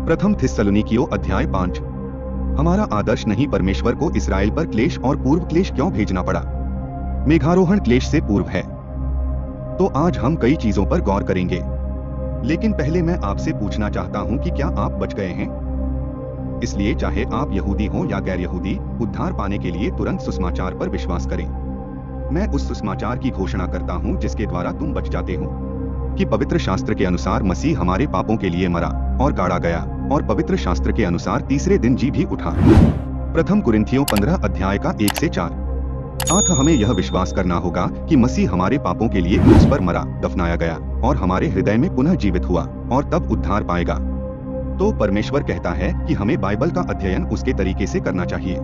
प्रथम थिस्सलुनीकियों अध्याय 5। हमारा आदर्श नहीं परमेश्वर को इसराइल पर क्लेश और पूर्व क्लेश क्यों भेजना पड़ा? मेघारोहण क्लेश से पूर्व है। तो आज हम कई चीजों पर गौर करेंगे, लेकिन पहले मैं आपसे पूछना चाहता हूं कि क्या आप बच गए हैं? इसलिए चाहे आप यहूदी हो या गैर यहूदी, उद्धार पाने के लिए तुरंत सुसमाचार पर विश्वास करें। मैं उस सुसमाचार की घोषणा करता हूं जिसके द्वारा तुम बच जाते हो, कि पवित्र शास्त्र के अनुसार मसीह हमारे पापों के लिए मरा और गाड़ा गया और पवित्र शास्त्र के अनुसार तीसरे दिन जी भी उठा। प्रथम कुरिन्थियों 15 अध्याय का 1 से 4। अतः हमें यह विश्वास करना होगा कि मसीह हमारे पापों के लिए क्रूस पर मरा, दफनाया गया और हमारे हृदय में पुनः जीवित हुआ और तब उद्धार पाएगा। तो परमेश्वर कहता है कि हमें बाइबल का अध्ययन उसके तरीके से करना चाहिए।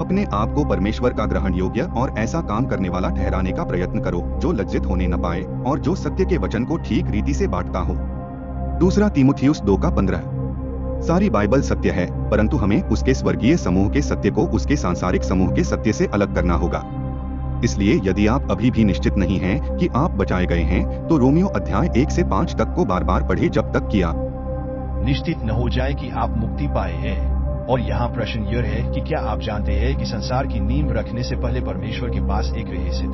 अपने आप को परमेश्वर का ग्रहण योग्य और ऐसा काम करने वाला ठहराने का प्रयत्न करो जो लज्जित होने न पाए और जो सत्य के वचन को ठीक रीति से बांटता हो। दूसरा तीमुथियुस 2 का 15। सारी बाइबल सत्य है, परंतु हमें उसके स्वर्गीय समूह के सत्य को उसके सांसारिक समूह के सत्य से अलग करना होगा। इसलिए यदि आप अभी भी निश्चित नहीं हैं कि आप बचाए गए हैं, तो रोमियो अध्याय 1 से 5 तक को बार बार पढ़े जब तक कि आप निश्चित न हो जाए कि आप मुक्ति पाए हैं। और यहाँ प्रश्न यह है कि क्या आप जानते हैं कि संसार की नींव रखने से पहले परमेश्वर के पास एक रहस्य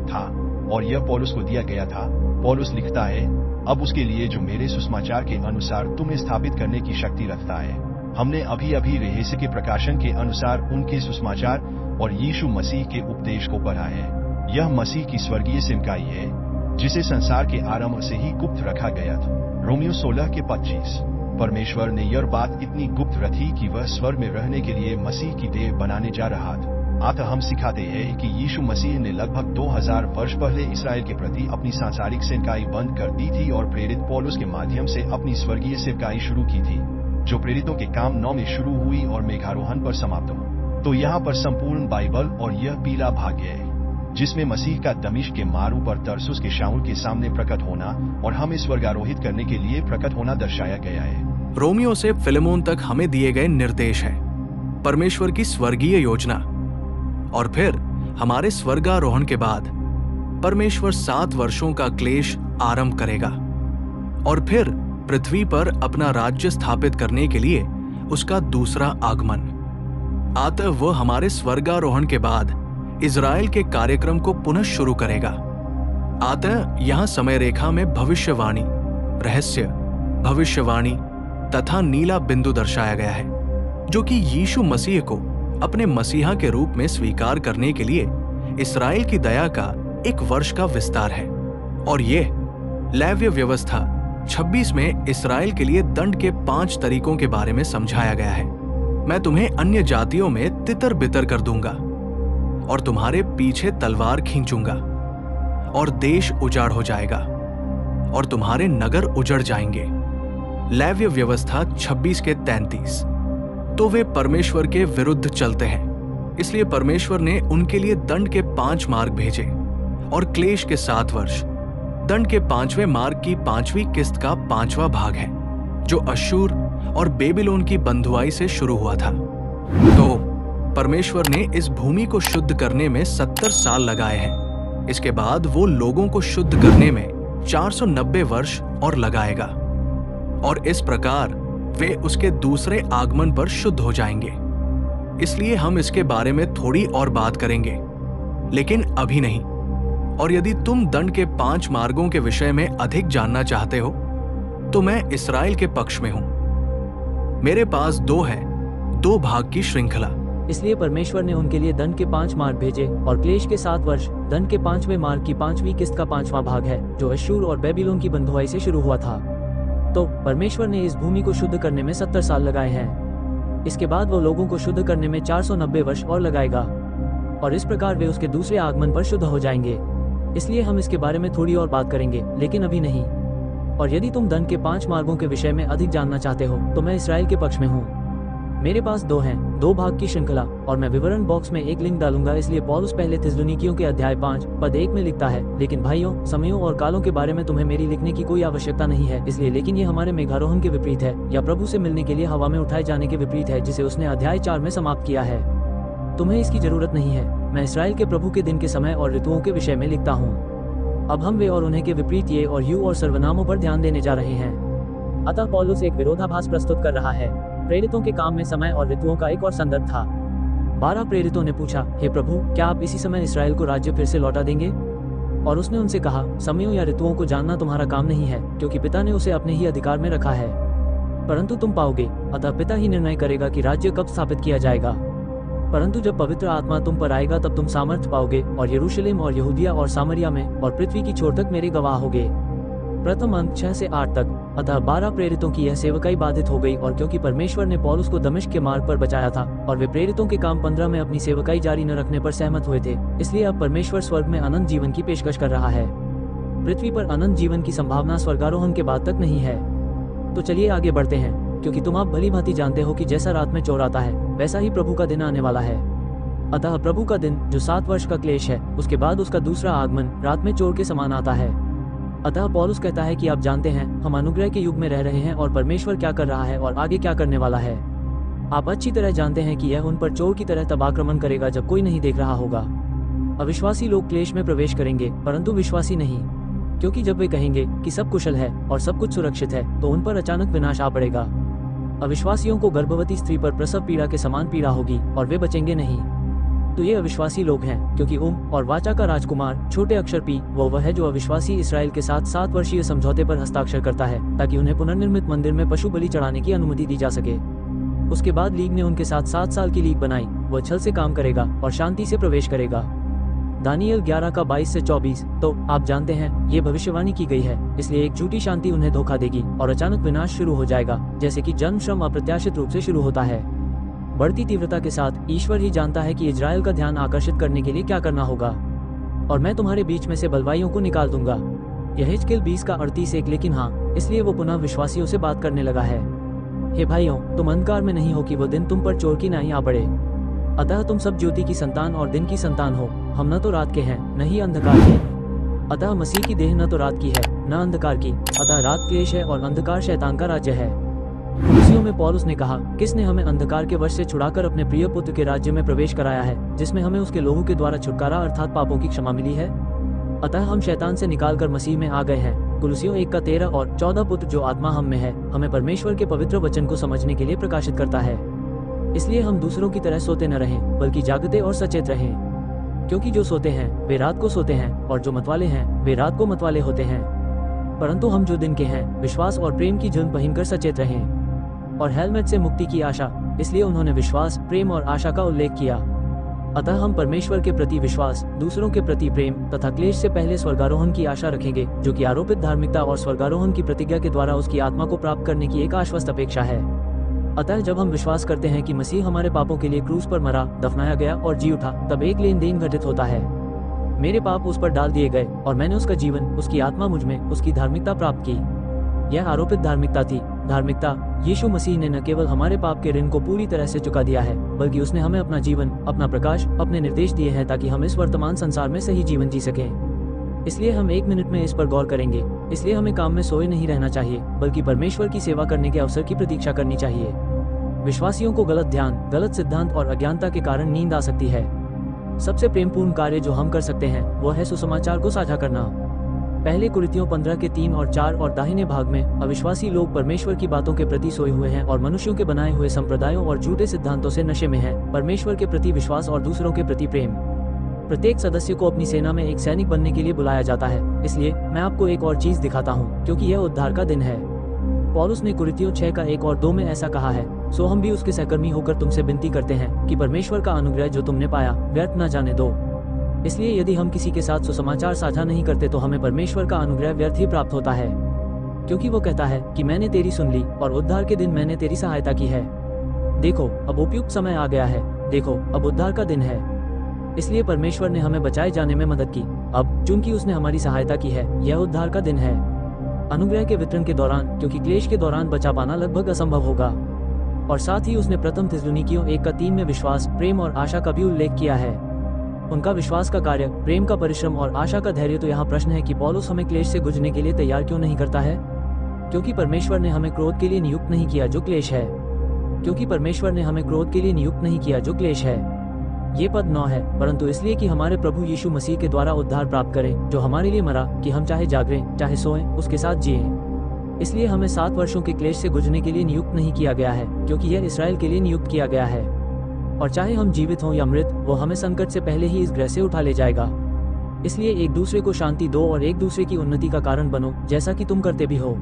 था, और यह पौलुस को दिया गया था। पौलुस लिखता है, अब उसके लिए जो मेरे सुसमाचार के अनुसार तुम्हें स्थापित करने की शक्ति रखता है। हमने अभी रहस्य के प्रकाशन के अनुसार उनके सुसमाचार और यीशु मसीह के उपदेश को पढ़ा है। यह मसीह की स्वर्गीय सिमकाई है, जिसे संसार के आरंभ से ही गुप्त रखा गया था। रोमियो 16 के 25। परमेश्वर ने यह बात इतनी गुप्त रखी कि वह स्वर्ग में रहने के लिए मसीह की देह बनाने जा रहा था। अतः हम सिखाते हैं कि यीशु मसीह ने लगभग 2000 वर्ष पहले इसराइल के प्रति अपनी सांसारिक सेवकाई बंद कर दी थी और प्रेरित पौलुस के माध्यम से अपनी स्वर्गीय सेवकाई शुरू की थी, जो प्रेरितों के काम 9 में शुरू हुई और मेघारोहण पर समाप्त हो। तो यहाँ पर संपूर्ण बाइबल और यह पीला भाग्य है, जिसमें मसीह का दमिश्क के मारू पर तरसुस के शाऊल के सामने प्रकट होना और हमें स्वर्गारोहित करने के लिए प्रकट होना दर्शाया गया है। रोमियो से फिलेमोन तक हमें दिए गए निर्देश हैं, परमेश्वर की स्वर्गीय योजना। और फिर हमारे स्वर्गारोहण के बाद परमेश्वर 7 वर्षों का क्लेश आरंभ करेगा और फिर पृथ्वी पर अपना राज्य स्थापित करने के लिए उसका दूसरा आगमन। अतः वह हमारे स्वर्गारोहण के बाद इज़राइल के कार्यक्रम को पुनः शुरू करेगा। अतः यहाँ समय रेखा में भविष्यवाणी, रहस्य, भविष्यवाणी तथा नीला बिंदु दर्शाया गया है, जो कि यीशु मसीह को अपने मसीहा के रूप में स्वीकार करने के लिए इस्राएल की दया का 1 वर्ष का विस्तार है। और ये लेव्य व्यवस्था 26 में इस्राएल के लिए दंड के 5 तरीकों के बारे में समझाया गया है। मैं तुम्हें अन्य जातियों में तितर बितर कर दूंगा और तुम्हारे पीछे तलवार खींचूंगा और देश उजाड़ हो जाएगा और तुम्हारे नगर उजड़ जाएंगे। लेव्य व्यवस्था 26 के 33। तो वे परमेश्वर के विरुद्ध चलते हैं, इसलिए परमेश्वर ने उनके लिए दंड के 5 मार्ग भेजे और क्लेश के 7 वर्ष। दंड के 5वें मार्ग की 5वीं किस्त का 5वां भाग है, जो अश्शूर और बेबीलोन की बंधुआई से शुरू हुआ था। तो परमेश्वर ने इस भूमि को शुद्ध करने में 70 साल लगाए हैं। इसके बाद वो लोगों को शुद्ध करने में 490 वर्ष और लगाएगा और इस प्रकार वे उसके दूसरे आगमन पर शुद्ध हो जाएंगे। इसलिए हम इसके बारे में थोड़ी और बात करेंगे, लेकिन अभी नहीं। और यदि तुम दंड के 5 मार्गों के विषय में अधिक जानना चाहते हो, तो मैं इस्राएल के पक्ष में हूं। मेरे पास 2 है, 2 भाग की श्रृंखला। इसलिए परमेश्वर ने उनके लिए दंड के 5 मार्ग भेजे और क्लेश के 7 वर्ष। दंड के 5वें मार्ग की 5वीं किस्त का 5वां भाग है, जो अश्शूर और बेबीलोन की बंधुआई से शुरू हुआ था। तो परमेश्वर ने इस भूमि को शुद्ध करने में 70 साल लगाए हैं। इसके बाद वो लोगों को शुद्ध करने में 490 वर्ष और लगाएगा और इस प्रकार वे उसके दूसरे आगमन पर शुद्ध हो जाएंगे। इसलिए हम इसके बारे में थोड़ी और बात करेंगे, लेकिन अभी नहीं। और यदि तुम दंड के 5 मार्गों के विषय में अधिक जानना चाहते हो, तो मैं इस्राएल के पक्ष में हूँ। मेरे पास 2 हैं, 2 भाग की श्रृंखला, और मैं विवरण बॉक्स में एक लिंक डालूंगा। इसलिए पौलुस पहले थिस्सलुनीकियों के अध्याय 5 पद 1 में लिखता है, लेकिन भाइयों, समयों और कालों के बारे में तुम्हें मेरी लिखने की कोई आवश्यकता नहीं है, इसलिए लेकिन ये हमारे मेघारोहण के विपरीत है, या प्रभु से मिलने के लिए हवा में उठाए जाने के विपरीत है, जिसे उसने अध्याय 4 में समाप्त किया है। तुम्हें इसकी जरूरत नहीं है। मैं इस्राएल के प्रभु के दिन के समय और ऋतुओं के विषय में लिखता हूँ। अब हम वे और उन्हें के विपरीत ये और यू और सर्वनामों पर ध्यान देने जा रहे हैं। अतः पौलुस एक विरोधाभास प्रस्तुत कर रहा है। प्रेरितों के काम में समय और ऋतुओं का एक और संदर्भ था। 12 प्रेरितों ने पूछा, हे प्रभु, क्या आप इसी समय इसराइल को राज्य फिर से लौटा देंगे? और उसने उनसे कहा, समयों या ऋतुओं को जानना तुम्हारा काम नहीं है, क्योंकि पिता ने उसे अपने ही अधिकार में रखा है। परंतु तुम पाओगे, अतः पिता ही निर्णय करेगा कि राज्य कब स्थापित किया जाएगा। परंतु जब पवित्र आत्मा तुम पर आएगा तब तुम सामर्थ्य पाओगे और यरूशलेम और यहूदिया और सामरिया में और पृथ्वी की छोर तक मेरे गवाह होगे। प्रथम अंक 6 से 8 तक। अतः 12 प्रेरितों की यह सेवकाई बाधित हो गई, और क्योंकि परमेश्वर ने पौलुस को दमिश्क के मार्ग पर बचाया था और वे प्रेरितों के काम 15 में अपनी सेवकाई जारी न रखने पर सहमत हुए थे, इसलिए अब परमेश्वर स्वर्ग में अनंत जीवन की पेशकश कर रहा है। पृथ्वी पर अनंत जीवन की संभावना स्वर्गारोहण के बाद तक नहीं है। तो चलिए आगे बढ़ते हैं, क्योंकि तुम आप भली भांति जानते हो कि जैसा रात में चोर आता है, वैसा ही प्रभु का दिन आने वाला है। अतः प्रभु का दिन, जो 7 वर्ष का क्लेश है, उसके बाद उसका दूसरा आगमन रात में चोर के समान आता है। अतः पौलुस कहता है कि आप जानते हैं, हम अनुग्रह के युग में रह रहे हैं और परमेश्वर क्या कर रहा है और आगे क्या करने वाला है। आप अच्छी तरह जानते हैं कि यह उन पर चोर की तरह तब आक्रमण करेगा जब कोई नहीं देख रहा होगा। अविश्वासी लोग क्लेश में प्रवेश करेंगे, परंतु विश्वासी नहीं, क्योंकि जब वे कहेंगे कि सब कुशल है और सब कुछ सुरक्षित है, तो उन पर अचानक विनाश आ पड़ेगा। अविश्वासियों को गर्भवती स्त्री पर प्रसव पीड़ा के समान पीड़ा होगी और वे बचेंगे नहीं। तो ये अविश्वासी लोग हैं, क्योंकि और वाचा का राजकुमार छोटे अक्षर पी वह है जो अविश्वासी इसराइल के साथ 7 वर्षीय समझौते पर हस्ताक्षर करता है, ताकि उन्हें पुनर्निर्मित मंदिर में पशु बलि चढ़ाने की अनुमति दी जा सके। उसके बाद लीग ने उनके साथ 7 साल की लीग बनाई। वह छल से काम करेगा और शांति से प्रवेश करेगा। दानियल 11 का 22 से 24। तो आप जानते हैं, ये भविष्यवाणी की गई है, इसलिए एक झूठी शांति उन्हें धोखा देगी और अचानक विनाश शुरू हो जाएगा, जैसे कि जन्म श्रम अप्रत्याशित रूप से शुरू होता है। बढ़ती तीव्रता के साथ ईश्वर ही जानता है कि इजराइल का ध्यान आकर्षित करने के लिए क्या करना होगा। और मैं तुम्हारे बीच में से बलवाइयों को निकाल दूंगा। यह हिजकिय्याह 20 का 38। लेकिन हाँ, इसलिए वो पुनः विश्वासियों से बात करने लगा है। हे भाइयों, तुम अंधकार में नहीं हो कि वो दिन तुम पर चोर की नाई आ पड़े। अतः तुम सब ज्योति की संतान और दिन की संतान हो। हम न तो रात के हैं, न ही अंधकार के। अतः मसीह की देह न तो रात की है, न अंधकार की। अतः रात क्लेश है और अंधकार शैतान का राज्य है। कुलुसियों में पौलुस ने कहा, किसने हमें अंधकार के वश से छुड़ाकर अपने प्रिय पुत्र के राज्य में प्रवेश कराया है, जिसमें हमें उसके लोहू के द्वारा छुटकारा अर्थात पापों की क्षमा मिली है। अतः हम शैतान से निकालकर मसीह में आ गए हैं। कुलुसियों 1 का 13 और 14। पुत्र जो आत्मा हम में है, हमें परमेश्वर के पवित्र वचन को समझने के लिए प्रकाशित करता है। इसलिए हम दूसरों की तरह सोते न रहें, बल्कि जागते और सचेत रहें। क्योंकि जो सोते हैं वे रात को सोते हैं, और जो मतवाले हैं वे रात को मतवाले होते हैं। परंतु हम जो दिन के हैं, विश्वास और प्रेम की झुंड पहनकर सचेत रहें। और हेलमेट से मुक्ति की आशा, इसलिए उन्होंने विश्वास, प्रेम और आशा का उल्लेख किया। अतः हम परमेश्वर के प्रति विश्वास, दूसरों के प्रति प्रेम तथा क्लेश से पहले स्वर्गारोहण की आशा रखेंगे, जो कि आरोपित धार्मिकता और स्वर्गारोहण की प्रतिज्ञा के द्वारा उसकी आत्मा को प्राप्त करने की एक आश्वस्त अपेक्षा है। अतः जब हम विश्वास करते हैं कि मसीह हमारे पापों के लिए क्रूस पर मरा, दफनाया गया और जी उठा, तब एक लेन देन घटित होता है। मेरे पाप उस पर डाल दिए गए और मैंने उसका जीवन, उसकी आत्मा मुझ में, उसकी धार्मिकता प्राप्त की। यह आरोपित धार्मिकता थी। धार्मिकता यीशु मसीह ने न केवल हमारे पाप के ऋण को पूरी तरह से चुका दिया है, बल्कि उसने हमें अपना जीवन, अपना प्रकाश, अपने निर्देश दिए हैं, ताकि हम इस वर्तमान संसार में सही जीवन जी सकें। इसलिए हम 1 मिनट में इस पर गौर करेंगे। इसलिए हमें काम में सोए नहीं रहना चाहिए, बल्कि परमेश्वर की सेवा करने के अवसर की प्रतीक्षा करनी चाहिए। विश्वासियों को गलत ध्यान, गलत सिद्धांत और अज्ञानता के कारण नींद आ सकती है। सबसे प्रेमपूर्ण कार्य जो हम कर सकते हैं, वह है सुसमाचार को साझा करना। पहले कुरिन्थियों 15 के 3 और 4 और दाहिने भाग में, अविश्वासी लोग परमेश्वर की बातों के प्रति सोए हुए हैं और मनुष्यों के बनाए हुए संप्रदायों और झूठे सिद्धांतों से नशे में हैं। परमेश्वर के प्रति विश्वास और दूसरों के प्रति प्रेम। प्रत्येक सदस्य को अपनी सेना में एक सैनिक बनने के लिए बुलाया जाता है। इसलिए मैं आपको एक और चीज दिखाता हूँ, क्योंकि यह उद्धार का दिन है। पौलुस ने कुरिन्थियों 6 का 1 और 2 में ऐसा कहा है, सो हम भी उसके सहकर्मी होकर तुमसे विनती करते हैं कि परमेश्वर का अनुग्रह जो तुमने पाया व्यर्थ न जाने दो। इसलिए यदि हम किसी के साथ सुसमाचार साझा नहीं करते तो हमें परमेश्वर का अनुग्रह व्यर्थ ही प्राप्त होता है। क्योंकि वो कहता है कि मैंने तेरी सुन ली और उद्धार के दिन मैंने तेरी सहायता की है। देखो, अब उपयुक्त समय आ गया है। देखो, अब उद्धार का दिन है। इसलिए परमेश्वर ने हमें बचाए जाने में मदद की। अब चूंकि उसने हमारी सहायता की है, यह उद्धार का दिन है। अनुग्रह के वितरण के दौरान, क्योंकि क्लेश के दौरान बचा पाना लगभग असंभव होगा। और साथ ही उसने प्रथम थिस्सलुनीकियों 1 का 3 में विश्वास, प्रेम और आशा का भी उल्लेख किया है। उनका विश्वास का कार्य, प्रेम का परिश्रम और आशा का धैर्य। तो यहाँ प्रश्न है कि पौलुस हमें क्लेश से गुजरने के लिए तैयार क्यों नहीं करता है? क्योंकि परमेश्वर ने हमें क्रोध के लिए नियुक्त नहीं किया जो क्लेश है। क्योंकि परमेश्वर ने हमें क्रोध के लिए नियुक्त नहीं किया जो क्लेश है। ये पद 9 है, परंतु इसलिए कि हमारे प्रभु यीशु मसीह के द्वारा उद्धार प्राप्त करें, जो हमारे लिए मरा, कि हम चाहे जागरें चाहे सोएं उसके साथ जिएं। इसलिए हमें 7 वर्षों के क्लेश से गुजरने के लिए नियुक्त नहीं किया गया है, क्योंकि यह इसराइल के लिए नियुक्त किया गया है। और चाहे हम जीवित हों या मृत, वो हमें संकट से पहले ही इस ग्रह से उठा ले जाएगा। इसलिए एक दूसरे को शांति दो और एक दूसरे की उन्नति का कारण बनो, जैसा कि तुम करते भी हो।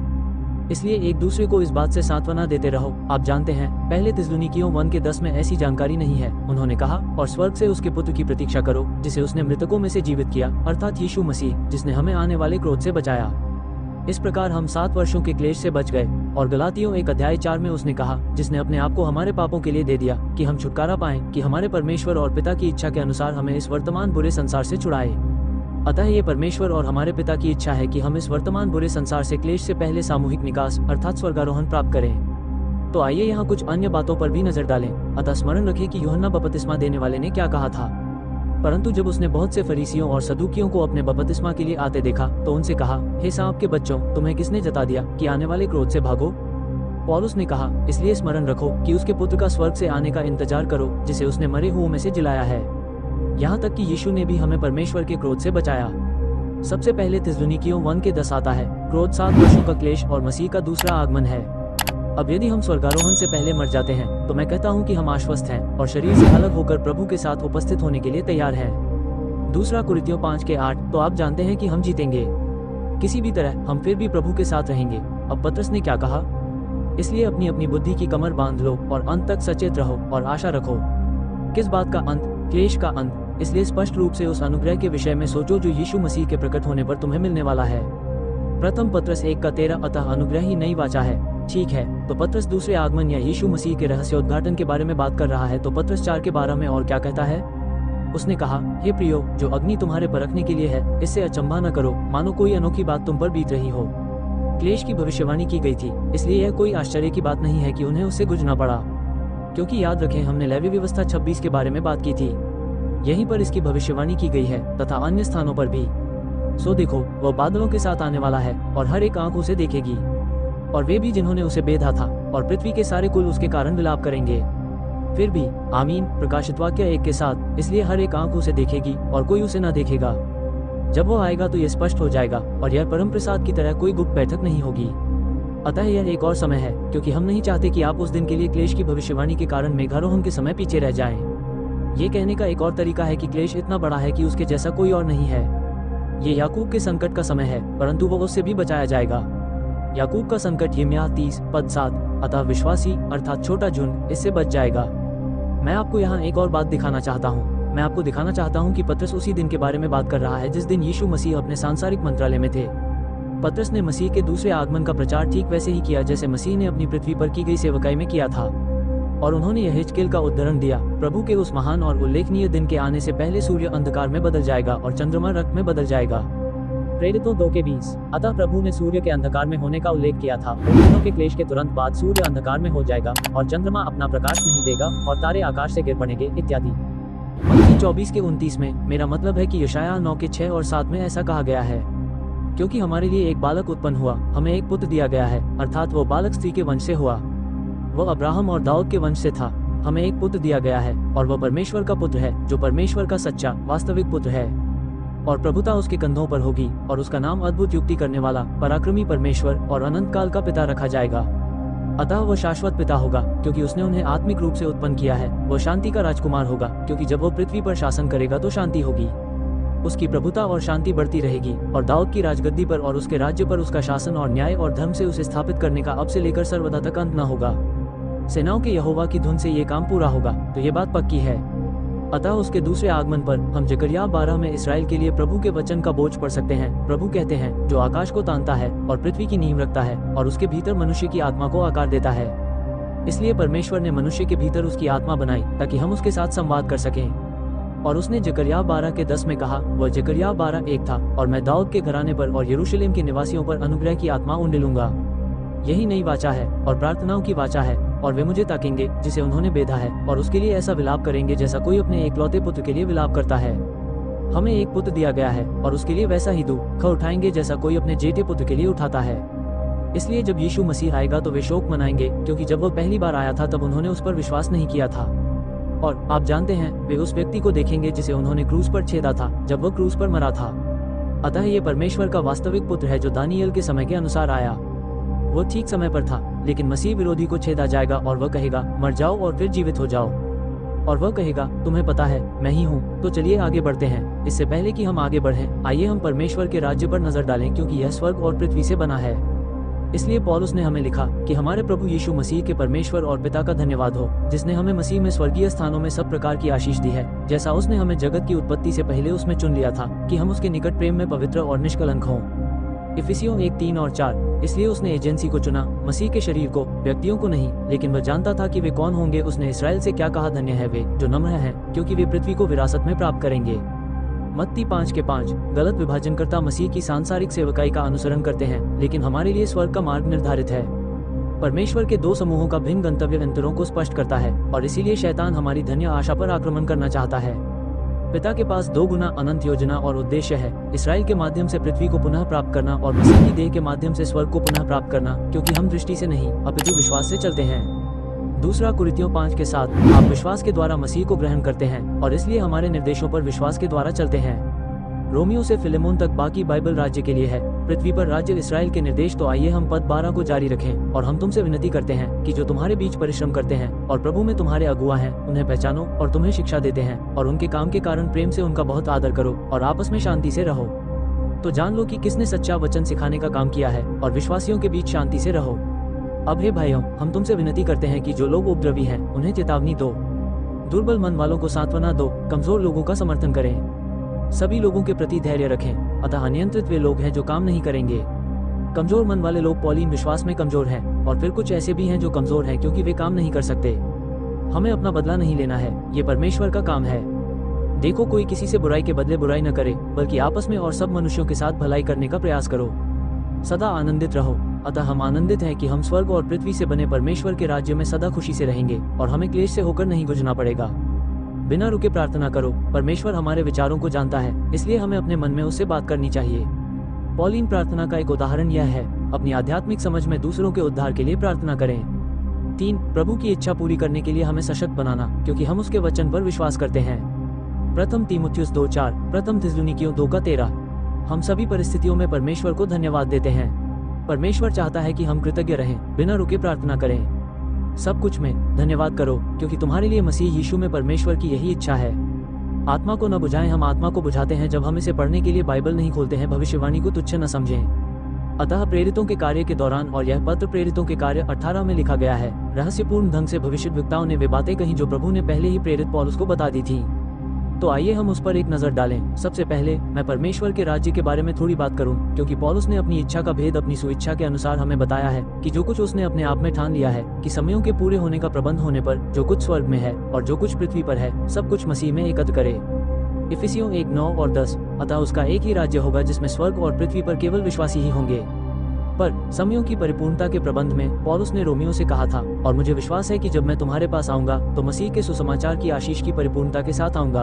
इसलिए एक दूसरे को इस बात से सांत्वना देते रहो। आप जानते हैं, पहले थिस्सलुनीकियों 1:10 में ऐसी जानकारी नहीं है। उन्होंने कहा, और स्वर्ग से उसके पुत्र की प्रतीक्षा करो, जिसे उसने मृतकों में से जीवित किया, अर्थात यीशु मसीह, जिसने हमें आने वाले क्रोध से बचाया। इस प्रकार हम 7 वर्षों के क्लेश से बच गए। और गलातियों 1:4 में उसने कहा, जिसने अपने आप को हमारे पापों के लिए दे दिया, कि हम छुटकारा पाएं, कि हमारे परमेश्वर और पिता की इच्छा के अनुसार हमें इस वर्तमान बुरे संसार से छुड़ाए। अतः ये परमेश्वर और हमारे पिता की इच्छा है कि हम इस वर्तमान बुरे संसार से क्लेश से पहले सामूहिक निकास अर्थात स्वर्गारोहण प्राप्त करें। तो आइए यहाँ कुछ अन्य बातों पर भी नजर डालें। अतः स्मरण रखें कि यूहन्ना बपतिस्मा देने वाले ने क्या कहा था। परंतु जब उसने बहुत से फरीसियों और सदूकियों को अपने बपतिस्मा के लिए आते देखा, तो उनसे कहा, हे सांप के बच्चों, तुम्हें किसने जता दिया कि आने वाले क्रोध से भागो? पौलुस ने कहा, इसलिए स्मरण रखो कि उसके पुत्र का स्वर्ग से आने का इंतजार करो, जिसे उसने मरे हुओं में से जिलाया है। यहाँ तक कि यीशु ने भी हमें परमेश्वर के क्रोध से बचाया। सबसे पहले थिस्सलुनीकियों 1:10 आता है, क्रोध 7 वर्षों का क्लेश और मसीह का दूसरा आगमन है। अब यदि हम स्वर्गारोहण से पहले मर जाते हैं, तो मैं कहता हूँ कि हम आश्वस्त हैं और शरीर से अलग होकर प्रभु के साथ उपस्थित होने के लिए तैयार हैं। दूसरा कुरिन्थियों 5:8, तो आप जानते हैं कि हम जीतेंगे। किसी भी तरह हम फिर भी प्रभु के साथ रहेंगे। अब पतरस ने क्या कहा? इसलिए अपनी अपनी बुद्धि की कमर बांध लो और अंत तक सचेत रहो और आशा रखो। किस बात का अंत? क्लेश का अंत। इसलिए स्पष्ट रूप से उस अनुग्रह के विषय में सोचो जो यीशु मसीह के प्रकट होने पर तुम्हें मिलने वाला है। प्रथम पतरस 1:13, अतः अनुग्रह ही नई वाचा है। ठीक है, तो पतरस दूसरे आगमन या यीशु मसीह के रहस्योद्घाटन के बारे में बात कर रहा है। तो पतरस 4:12 में और क्या कहता है? उसने कहा, हे प्रियो, जो अग्नि तुम्हारे परखने के लिए है, इससे अचंभा न करो, मानो कोई अनोखी बात तुम पर बीत रही हो। क्लेश की भविष्यवाणी की गई थी, इसलिए यह कोई आश्चर्य की बात नहीं है कि उन्हें उससे गुजरना पड़ा। क्योंकि याद रखें, हमने लेवी व्यवस्था 26 के बारे में बात की थी। यहीं पर इसकी भविष्यवाणी की गई है तथा अन्य स्थानों पर भी। सो देखो, वह बादलों के साथ आने वाला है और हर एक आंख उसे देखेगी, और वे भी जिन्होंने उसे बेधा था, और पृथ्वी के सारे कुल उसके कारण विलाप करेंगे। फिर भी आमीन, प्रकाशित वाक्य 1 के साथ, इसलिए हर एक आंख उसे देखेगी और कोई उसे न देखेगा। जब वो आएगा तो यह स्पष्ट हो जाएगा, और यह परम प्रसाद की तरह कोई गुप्त बैठक नहीं होगी। अतः यह एक और समय है, क्योंकि हम नहीं चाहते कि आप उस दिन के लिए क्लेश की भविष्यवाणी के कारण मेघारोहण के समय पीछे रह जाएं। ये कहने का एक और तरीका है कि क्लेश इतना बड़ा है कि उसके जैसा कोई और नहीं है। ये याकूब के संकट का समय है, परंतु वो उससे भी बचाया जाएगा। याकूब का संकट यिर्मयाह 30:7, अतः विश्वासी अर्थात छोटा झुंड इससे बच जाएगा। मैं आपको यहाँ एक और बात दिखाना चाहता हूँ। मैं आपको दिखाना चाहता हूँ कि पतरस उसी दिन के बारे में बात कर रहा है जिस दिन यीशु मसीह अपने सांसारिक मंत्रालय में थे। पतरस ने मसीह के दूसरे आगमन का प्रचार ठीक वैसे ही किया जैसे मसीह ने अपनी पृथ्वी पर की गई सेवकाई में किया था। और उन्होंने यहेजकेल का उद्धरण दिया, प्रभु के उस महान और उल्लेखनीय दिन के आने से पहले सूर्य अंधकार में बदल जाएगा और चंद्रमा रक्त में बदल जाएगा। प्रेरितों 2:20, अतः प्रभु ने सूर्य के अंधकार में होने का उल्लेख किया था। उन दिनों के क्लेश के तुरंत बाद सूर्य अंधकार में हो जाएगा और चंद्रमा अपना प्रकाश नहीं देगा और तारे आकाश से गिर पड़ेंगे इत्यादि। मत्ती 24:29 में, मेरा मतलब है कि यशायाह 9:6 और 7 में ऐसा कहा गया है, क्योंकि हमारे लिए एक बालक उत्पन्न हुआ, हमें एक पुत्र दिया गया है, अर्थात वो बालक स्त्री के वंश से हुआ। वह अब्राहम और दाऊद के वंश से था। हमें एक पुत्र दिया गया है और वह परमेश्वर का पुत्र है, जो परमेश्वर का सच्चा वास्तविक पुत्र है। और प्रभुता उसके कंधों पर होगी और उसका नाम अद्भुत युक्ति करने वाला, पराक्रमी परमेश्वर और अनंत काल का पिता रखा जाएगा। अतः वह शाश्वत पिता होगा, क्योंकि उसने उन्हें आत्मिक रूप से उत्पन्न किया है। वह शांति का राजकुमार होगा, क्योंकि जब वह पृथ्वी पर शासन करेगा तो शांति होगी। उसकी प्रभुता और शांति बढ़ती रहेगी, और दाऊद की राजगद्दी पर और उसके राज्य पर उसका शासन और न्याय और धर्म से उसे स्थापित करने का अब से लेकर सर्वदा तक अंत न होगा। सेनाओं के यहोवा की धुन से ये काम पूरा होगा, तो ये बात पक्की है। अतः उसके दूसरे आगमन पर हम जकरिया 12 में इसराइल के लिए प्रभु के वचन का बोझ पढ़ सकते हैं। प्रभु कहते हैं, जो आकाश को तानता है और पृथ्वी की नींव रखता है और उसके भीतर मनुष्य की आत्मा को आकार देता है। इसलिए परमेश्वर ने मनुष्य के भीतर उसकी आत्मा बनाई ताकि हम उसके साथ संवाद कर सकें। और उसने जकरिया 12:10 में कहा, वह जकरिया 12:1 था, और मैं दाऊद के घराने पर और यरूशलेम के निवासियों पर अनुग्रह की आत्मा उंडेलूंगा। यही नई वाचा है और प्रार्थनाओं की वाचा है, और वे मुझे ताकेंगे जिसे उन्होंने बेधा है, और उसके लिए ऐसा विलाप करेंगे जैसा कोई अपने एकलौते पुत्र के लिए विलाप करता है। हमें एक पुत्र दिया गया है और उसके लिए वैसा ही दुख उठाएंगे जैसा कोई अपने जेठे पुत्र के लिए उठाता है। इसलिए जब यीशु मसीह आएगा तो वे शोक मनाएंगे, क्योंकि जब वह पहली बार आया था तब उन्होंने उस पर विश्वास नहीं किया था। और आप जानते हैं, वे उस व्यक्ति को देखेंगे जिसे उन्होंने क्रूस पर छेदा था जब वह क्रूस पर मरा था। अतः ये परमेश्वर का वास्तविक पुत्र है जो दानियल के समय के अनुसार आया। वो ठीक समय पर था, लेकिन मसीह विरोधी को छेदा जाएगा और वह कहेगा, मर जाओ और फिर जीवित हो जाओ। और वह कहेगा, तुम्हें पता है मैं ही हूँ। तो चलिए आगे बढ़ते हैं। इससे पहले कि हम आगे बढ़ें, आइए हम परमेश्वर के राज्य पर नजर डालें, क्योंकि यह स्वर्ग और पृथ्वी से बना है। इसलिए पौलुस ने हमें लिखा कि हमारे प्रभु यीशु मसीह के परमेश्वर और पिता का धन्यवाद हो, जिसने हमें मसीह में स्वर्गीय स्थानों में सब प्रकार की आशीष दी है, जैसा उसने हमें जगत की उत्पत्ति से पहले उसमें चुन लिया था कि हम उसके निकट प्रेम में पवित्र और निष्कलंक हों। इफिसियों 1:3 और 4। इसलिए उसने एजेंसी को चुना, मसीह के शरीर को, व्यक्तियों को नहीं, लेकिन वह जानता था कि वे कौन होंगे। उसने इसराइल से क्या कहा, धन्य है वे जो नम्र हैं, क्योंकि वे पृथ्वी को विरासत में प्राप्त करेंगे। मत्ती 5:5। गलत विभाजनकर्ता मसीह की सांसारिक सेवकाई का अनुसरण करते हैं, लेकिन हमारे लिए स्वर्ग का मार्ग निर्धारित है। परमेश्वर के दो समूहों का भिन्न गंतव्य अंतरों को स्पष्ट करता है, और इसीलिए शैतान हमारी धन्य आशा पर आक्रमण करना चाहता है। पिता के पास 2 गुना अनंत योजना और उद्देश्य है, इसराइल के माध्यम से पृथ्वी को पुनः प्राप्त करना और मसीह की देह के माध्यम से स्वर्ग को पुनः प्राप्त करना, क्योंकि हम दृष्टि से नहीं अपितु विश्वास से चलते हैं। दूसरा कुरिन्थियों 5:7। आप विश्वास के द्वारा मसीह को ग्रहण करते हैं और इसलिए हमारे निर्देशों पर विश्वास के द्वारा चलते हैं। रोमियो से फिलेमोन तक बाकी बाइबल राज्य के लिए है, पृथ्वी पर राज्य इसराइल के निर्देश। तो आइए हम पद 12 को जारी रखें। और हम तुमसे विनती करते हैं कि जो तुम्हारे बीच परिश्रम करते हैं और प्रभु में तुम्हारे अगुआ हैं, उन्हें पहचानो और तुम्हें शिक्षा देते हैं, और उनके काम के कारण प्रेम से उनका बहुत आदर करो और आपस में शांति से रहो। तो जान लो कि किसने सच्चा वचन सिखाने का काम किया है, और विश्वासियों के बीच शांति से रहो। अब हे भाइयों, हम तुमसे विनती करते हैं कि जो लोग उपद्रवी हैं उन्हें चेतावनी दो, दुर्बल मन वालों को सांत्वना दो, कमजोर लोगों का समर्थन करें, सभी लोगों के प्रति धैर्य रखें। अतः अनियंत्रित वे लोग हैं जो काम नहीं करेंगे। कमजोर मन वाले लोग पौलीन विश्वास में कमजोर हैं, और फिर कुछ ऐसे भी हैं जो कमजोर हैं क्योंकि वे काम नहीं कर सकते। हमें अपना बदला नहीं लेना है, ये परमेश्वर का काम है। देखो, कोई किसी से बुराई के बदले बुराई न करे, बल्कि आपस में और सब मनुष्यों के साथ भलाई करने का प्रयास करो। सदा आनंदित रहो। अतः हम आनंदित हैं कि हम स्वर्ग और पृथ्वी से बने परमेश्वर के राज्य में सदा खुशी से रहेंगे, और हमें क्लेश से होकर नहीं गुजरना पड़ेगा। बिना रुके प्रार्थना करो। परमेश्वर हमारे विचारों को जानता है, इसलिए हमें अपने मन में उससे बात करनी चाहिए। पौलीन प्रार्थना का एक उदाहरण यह है, अपनी आध्यात्मिक समझ में दूसरों के उद्धार के लिए प्रार्थना करें। 3. प्रभु की इच्छा पूरी करने के लिए हमें सशक्त बनाना, क्योंकि हम उसके वचन पर विश्वास करते हैं। प्रथम तीमुथियुस 2:4, प्रथम थिस्सलुनीकियों 2:13। हम सभी परिस्थितियों में परमेश्वर को धन्यवाद देते हैं। परमेश्वर चाहता है कि हम कृतज्ञ रहें, बिना रुके प्रार्थना करें। सब कुछ में धन्यवाद करो, क्योंकि तुम्हारे लिए मसीह यीशु में परमेश्वर की यही इच्छा है। आत्मा को न बुझाएं। हम आत्मा को बुझाते हैं जब हम इसे पढ़ने के लिए बाइबल नहीं खोलते हैं। भविष्यवाणी को तुच्छ न समझें। अतः प्रेरितों के कार्य के दौरान, और यह पत्र प्रेरितों के कार्य 18 में लिखा गया है, रहस्यपूर्ण ढंग से भविष्यद्वक्ताओं ने वे बातें कही जो प्रभु ने पहले ही प्रेरित पौलुस को बता दी थी। तो आइए हम उस पर एक नजर डालें। सबसे पहले मैं परमेश्वर के राज्य के बारे में थोड़ी बात करूं, क्योंकि पौलुस ने अपनी इच्छा का भेद अपनी सुइच्छा के अनुसार हमें बताया है कि जो कुछ उसने अपने आप में ठान लिया है कि समयों के पूरे होने का प्रबंध होने पर जो कुछ स्वर्ग में है और जो कुछ पृथ्वी पर है, सब कुछ मसीह में एकत्र करे। इफिसियों 1:9 और 10। अतः उसका एक ही राज्य होगा जिसमें स्वर्ग और पृथ्वी पर केवल विश्वासी ही होंगे। पर समयों की परिपूर्णता के प्रबंध में पौलुस ने रोमियो से कहा था, और मुझे विश्वास है कि जब मैं तुम्हारे पास आऊंगा तो मसीह के सुसमाचार की आशीष की परिपूर्णता के साथ आऊंगा।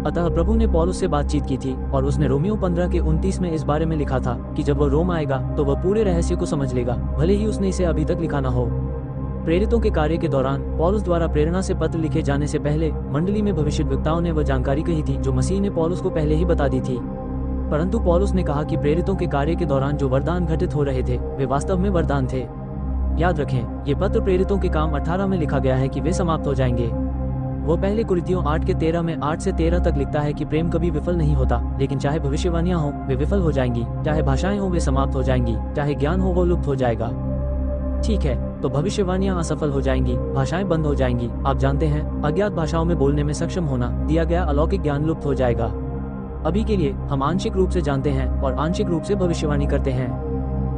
अतः प्रभु ने पौलुस से बातचीत की थी, और उसने रोमियो 15:29 में इस बारे में लिखा था कि जब वह रोम आएगा तो वह पूरे रहस्य को समझ लेगा, भले ही उसने इसे अभी तक लिखा न हो। प्रेरितों के कार्य के दौरान पौलुस द्वारा प्रेरणा से पत्र लिखे जाने से पहले मंडली में भविष्यद्वक्ताओं ने वह जानकारी कही थी जो मसीह ने पौलुस को पहले ही बता दी थी। परंतु पौलुस ने कहा कि प्रेरितों के कार्य के दौरान जो वरदान घटित हो रहे थे वे वास्तव में वरदान थे। याद रखें, ये पत्र प्रेरितों के काम 18 में लिखा गया है कि वे समाप्त हो जाएंगे। वो पहले कुरिन्थियों 8:13 में 8 से 13 तक लिखता है कि प्रेम कभी विफल नहीं होता, लेकिन चाहे भविष्यवाणियां हो वे विफल हो जाएंगी, चाहे भाषाएं हो वे समाप्त हो जाएंगी, चाहे ज्ञान हो वो लुप्त हो जाएगा। ठीक है, तो भविष्यवाणियां असफल हो जाएंगी, भाषाएं बंद हो जाएंगी। आप जानते हैं, अज्ञात भाषाओं में बोलने में सक्षम होना, दिया गया अलौकिक ज्ञान लुप्त हो जाएगा। अभी के लिए हम आंशिक रूप से जानते हैं और आंशिक रूप से भविष्यवाणी करते हैं,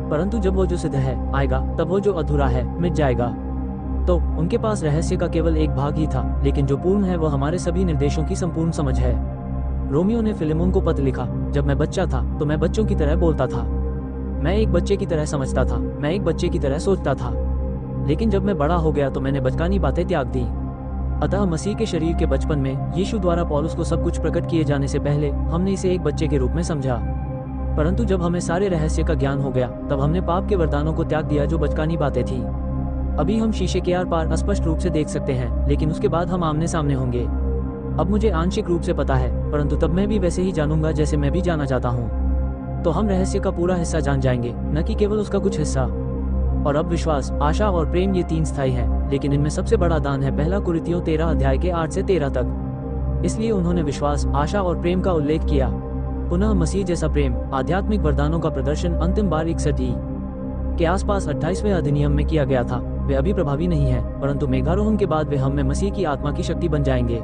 परंतु जब वो जो सिद्ध है आएगा तब वो जो अधूरा है मिट जाएगा। तो उनके पास रहस्य का केवल एक भाग ही था, लेकिन जो पूर्ण है वह हमारे सभी निर्देशों की संपूर्ण समझ है। रोमियो ने फिलेमोन को पत्र लिखा, जब मैं बच्चा था तो मैं बच्चों की तरह बोलता था, मैं एक बच्चे की तरह समझता था, मैं एक बच्चे की तरह सोचता था, लेकिन जब मैं बड़ा हो गया तो मैंने बचकानी बातें त्याग दी। अतः मसीह के शरीर के बचपन में यीशु द्वारा पौलुस को सब कुछ प्रकट किए जाने से पहले हमने इसे एक बच्चे के रूप में समझा, परंतु जब हमें सारे रहस्य का ज्ञान हो गया तब हमने पाप के वरदानों को त्याग दिया जो बचकानी बातें थी। अभी हम शीशे के आर पार अस्पष्ट रूप से देख सकते हैं, लेकिन उसके बाद हम आमने सामने होंगे। अब मुझे आंशिक रूप से पता है, परंतु तब मैं भी वैसे ही जानूंगा जैसे मैं भी जाना चाहता हूँ। तो हम रहस्य का पूरा हिस्सा जान जाएंगे, न कि केवल उसका कुछ हिस्सा। और अब विश्वास, आशा और प्रेम ये 3 स्थायी हैं, लेकिन इनमें सबसे बड़ा दान है 1 कुरिन्थियों 13 अध्याय के 8 से 13 तक। इसलिए उन्होंने विश्वास, आशा और प्रेम का उल्लेख किया। पुनः मसीह जैसा प्रेम, आध्यात्मिक वरदानों का प्रदर्शन अंतिम बार 61 के आसपास 28वें अधिनियम में किया गया था। वे अभी प्रभावी नहीं है, परंतु मेघारोहण के बाद वे हम में मसीह की आत्मा की शक्ति बन जाएंगे।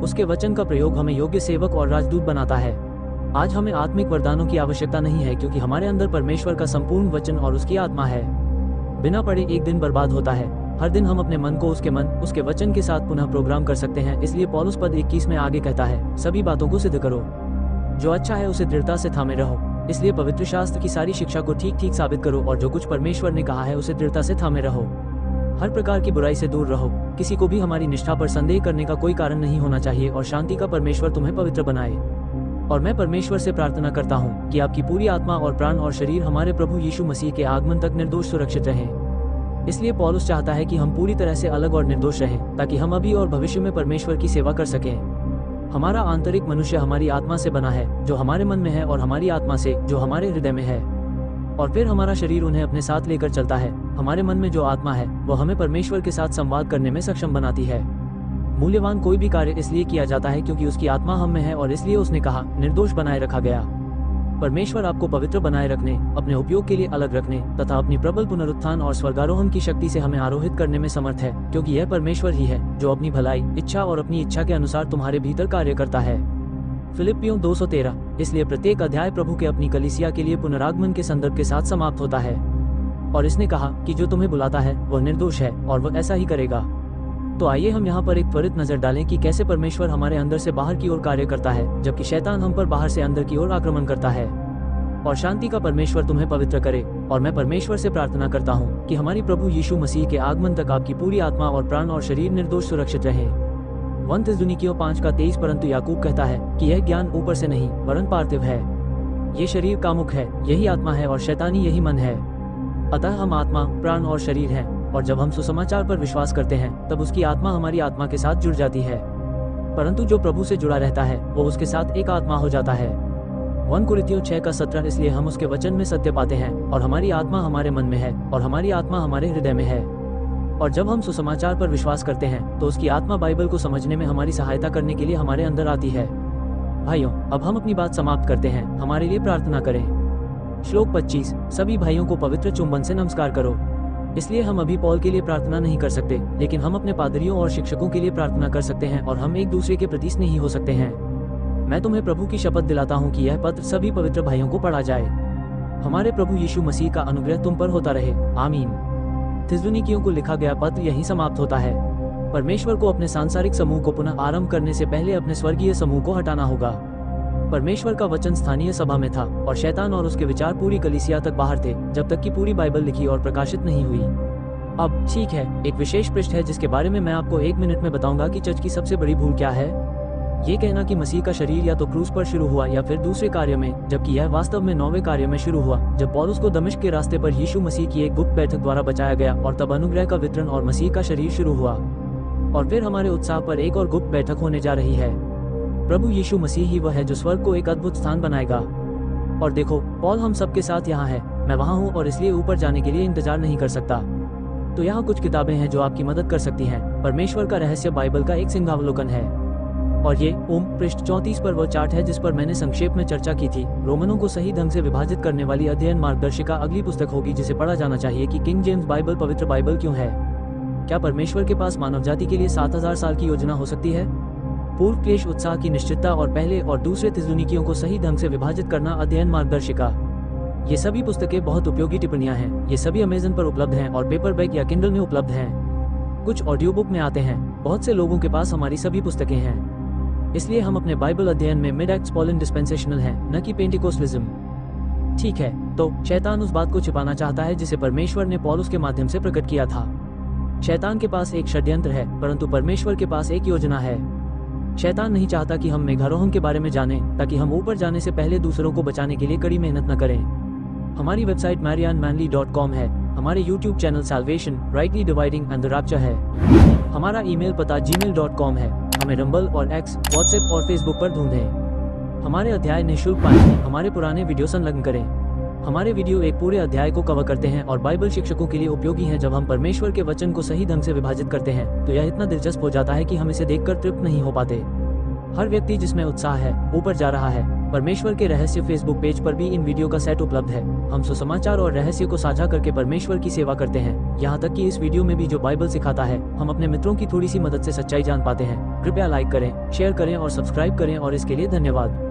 उसके वचन का प्रयोग हमें योग्य सेवक और राजदूत बनाता है। आज हमें आत्मिक वरदानों की आवश्यकता नहीं है, क्योंकि हमारे अंदर परमेश्वर का संपूर्ण वचन और उसकी आत्मा है। बिना पढ़े एक दिन बर्बाद होता है। हर दिन हम अपने मन को उसके वचन के साथ पुनः प्रोग्राम कर सकते हैं। इसलिए पौलुस पद 21 में आगे कहता है, सभी बातों को सिद्ध करो, जो अच्छा है उसे दृढ़ता से थामे रहो। इसलिए पवित्र शास्त्र की सारी शिक्षा को ठीक ठीक साबित करो, और जो कुछ परमेश्वर ने कहा है उसे दृढ़ता से थामे रहो। हर प्रकार की बुराई से दूर रहो। किसी को भी हमारी निष्ठा पर संदेह करने का कोई कारण नहीं होना चाहिए, और शांति का परमेश्वर तुम्हें पवित्र बनाए। और मैं परमेश्वर से प्रार्थना करता हूँ कि आपकी पूरी आत्मा और प्राण और शरीर हमारे प्रभु यीशु मसीह के आगमन तक निर्दोष सुरक्षित रहें। इसलिए पौलुस चाहता है कि हम पूरी तरह से अलग और निर्दोष रहें, ताकि हम अभी और भविष्य में परमेश्वर की सेवा कर सकें। हमारा आंतरिक मनुष्य हमारी आत्मा से बना है, जो हमारे मन में है, और हमारी आत्मा से, जो हमारे हृदय में है। और फिर हमारा शरीर उन्हें अपने साथ लेकर चलता है। हमारे मन में जो आत्मा है वो हमें परमेश्वर के साथ संवाद करने में सक्षम बनाती है। मूल्यवान कोई भी कार्य इसलिए किया जाता है क्योंकि उसकी आत्मा हम में है, और इसलिए उसने कहा, निर्दोष बनाए रखा गया। परमेश्वर आपको पवित्र बनाए रखने, अपने उपयोग के लिए अलग रखने तथा अपनी प्रबल पुनरुत्थान और स्वर्गारोहण की शक्ति से हमें आरोहित करने में समर्थ है, क्योंकि यह परमेश्वर ही है जो अपनी भलाई, इच्छा और अपनी इच्छा के अनुसार तुम्हारे भीतर कार्य करता है। फिलिप्पियों 2:13। इसलिए प्रत्येक अध्याय प्रभु के अपनी कलीसिया के लिए पुनरागमन के संदर्भ के साथ समाप्त होता है, और इसने कहा कि जो तुम्हें बुलाता है वह निर्दोष है, और वह ऐसा ही करेगा। तो आइए हम यहाँ पर एक त्वरित नजर डालें कि कैसे परमेश्वर हमारे अंदर से बाहर की ओर कार्य करता है, जबकि शैतान हम पर बाहर से अंदर की ओर आक्रमण करता है। और शांति का परमेश्वर तुम्हें पवित्र करे। और मैं परमेश्वर से प्रार्थना करता हूँ कि हमारी प्रभु यीशु मसीह के आगमन तक आपकी पूरी आत्मा और प्राण और शरीर निर्दोष सुरक्षित रहे। 1 थिस्सलुनीकियों 5:23। परंतु याकूब कहता है कि यह ज्ञान ऊपर से नहीं वरन पार्थिव है। ये शरीर कामुक है, यही आत्मा है, और शैतानी यही मन है। अतः हम आत्मा, प्राण और शरीर हैं, और जब हम सुसमाचार पर विश्वास करते हैं तब उसकी आत्मा हमारी आत्मा के साथ जुड़ जाती है। परंतु जो प्रभु से जुड़ा रहता है वो उसके साथ एक आत्मा हो जाता है। 1 कुरिन्थियों 6:17। इसलिए हम उसके वचन में सत्य पाते हैं, और हमारी आत्मा हमारे मन में है, और हमारी आत्मा हमारे हृदय में है। और जब हम सुसमाचार पर विश्वास करते हैं तो उसकी आत्मा बाइबल को समझने में हमारी सहायता करने के लिए हमारे अंदर आती है। भाइयों, अब हम अपनी बात समाप्त करते हैं। हमारे लिए प्रार्थना करें। श्लोक 25। सभी भाइयों को पवित्र चुंबन से नमस्कार करो। इसलिए हम अभी पॉल के लिए प्रार्थना नहीं कर सकते, लेकिन हम अपने पादरियों और शिक्षकों के लिए प्रार्थना कर सकते हैं, और हम एक दूसरे के प्रति स्नेही हो सकते हैं। मैं तुम्हें प्रभु की शपथ दिलाता हूँ कि यह पत्र सभी पवित्र भाइयों को पढ़ा जाए। हमारे प्रभु यीशु मसीह का अनुग्रह तुम पर होता रहे। आमीन। थिस्सलुनीकियों को लिखा गया पत्र यहीं समाप्त होता है। परमेश्वर को अपने सांसारिक समूह को पुनः आरंभ करने से पहले अपने स्वर्गीय समूह को हटाना होगा। परमेश्वर का वचन स्थानीय सभा में था, और शैतान और उसके विचार पूरी कलीसिया तक बाहर थे, जब तक कि पूरी बाइबल लिखी और प्रकाशित नहीं हुई। अब ठीक है, एक विशेष पृष्ठ है जिसके बारे में मैं आपको 1 मिनट में बताऊंगा कि चर्च की सबसे बड़ी भूल क्या है। ये कहना कि मसीह का शरीर या तो क्रूस पर शुरू हुआ या फिर दूसरे कार्य में, जबकि यह वास्तव में 9वें कार्य में शुरू हुआ, जब पौलुस को दमिश्क के रास्ते पर यीशु मसीह की एक गुप्त बैठक द्वारा बचाया गया, और तब अनुग्रह का वितरण और मसीह का शरीर शुरू हुआ। और फिर हमारे उत्साह पर एक और गुप्त बैठक होने जा रही है। प्रभु यीशु मसीह ही वह है जो स्वर्ग को एक अद्भुत स्थान बनाएगा। और देखो, पॉल हम सबके साथ यहाँ है। मैं वहाँ हूँ, और इसलिए ऊपर जाने के लिए इंतजार नहीं कर सकता। तो यहाँ कुछ किताबें हैं जो आपकी मदद कर सकती हैं। परमेश्वर का रहस्य बाइबल का एक सिंहावलोकन है। और ये पृष्ठ 34 पर वह चार्ट है जिस पर मैंने संक्षेप में चर्चा की थी। रोमनों को सही ढंग से विभाजित करने वाली अध्ययन मार्गदर्शिका अगली पुस्तक होगी जिसे पढ़ा जाना चाहिए कि किंग जेम्स बाइबल पवित्र बाइबल क्यों है। क्या परमेश्वर के पास मानव जाति के लिए 7000 साल की योजना हो सकती है? पूर्व क्लेश उत्साह की निश्चितता और पहले और दूसरे थिस्सलुनीकियों को सही ढंग से विभाजित करना अध्ययन मार्गदर्शिका। ये सभी पुस्तकें बहुत उपयोगी टिप्पणियां हैं। ये सभी अमेज़न पर उपलब्ध हैं और पेपरबैक या किंडल में उपलब्ध हैं। कुछ ऑडियो बुक में आते हैं। बहुत से लोगों के पास हमारी सभी पुस्तकें हैं। इसलिए हम अपने बाइबल अध्ययन में मिड एक्ट्स पॉलिन डिस्पेंसेशनल हैं, न कि पेंटिकोस्टलिज्म। ठीक है, तो शैतान उस बात को छिपाना चाहता है जिसे परमेश्वर ने पौलुस के माध्यम से प्रकट किया था। शैतान के पास एक षड्यंत्र है, परंतु परमेश्वर के पास एक योजना है। शैतान नहीं चाहता कि हम मेघारोहण के बारे में जानें, ताकि हम ऊपर जाने से पहले दूसरों को बचाने के लिए कड़ी मेहनत न करें। हमारी वेबसाइट marianmanly.com है। हमारे YouTube channel Salvation, Rightly Dividing and the Rapture है। हमारा ईमेल पता gmail.com है। हमें रंबल और X, WhatsApp और Facebook पर ढूंढें। हमारे अध्याय निःशुल्क पाएं। हमारे पुराने वीडियो संलग्न करें। हमारे वीडियो एक पूरे अध्याय को कवर करते हैं और बाइबल शिक्षकों के लिए उपयोगी हैं। जब हम परमेश्वर के वचन को सही ढंग से विभाजित करते हैं तो यह इतना दिलचस्प हो जाता है कि हम इसे देखकर तृप्त नहीं हो पाते। हर व्यक्ति जिसमें उत्साह है ऊपर जा रहा है। परमेश्वर के रहस्य फेसबुक पेज पर भी इन वीडियो का सेट उपलब्ध है। हम सुसमाचार और रहस्य को साझा करके परमेश्वर की सेवा करते हैं। यहाँ तक कि इस वीडियो में भी जो बाइबल सिखाता है हम अपने मित्रों की थोड़ी सी मदद से सच्चाई जान पाते हैं। कृपया लाइक करें, शेयर करें और सब्सक्राइब करें और इसके लिए धन्यवाद।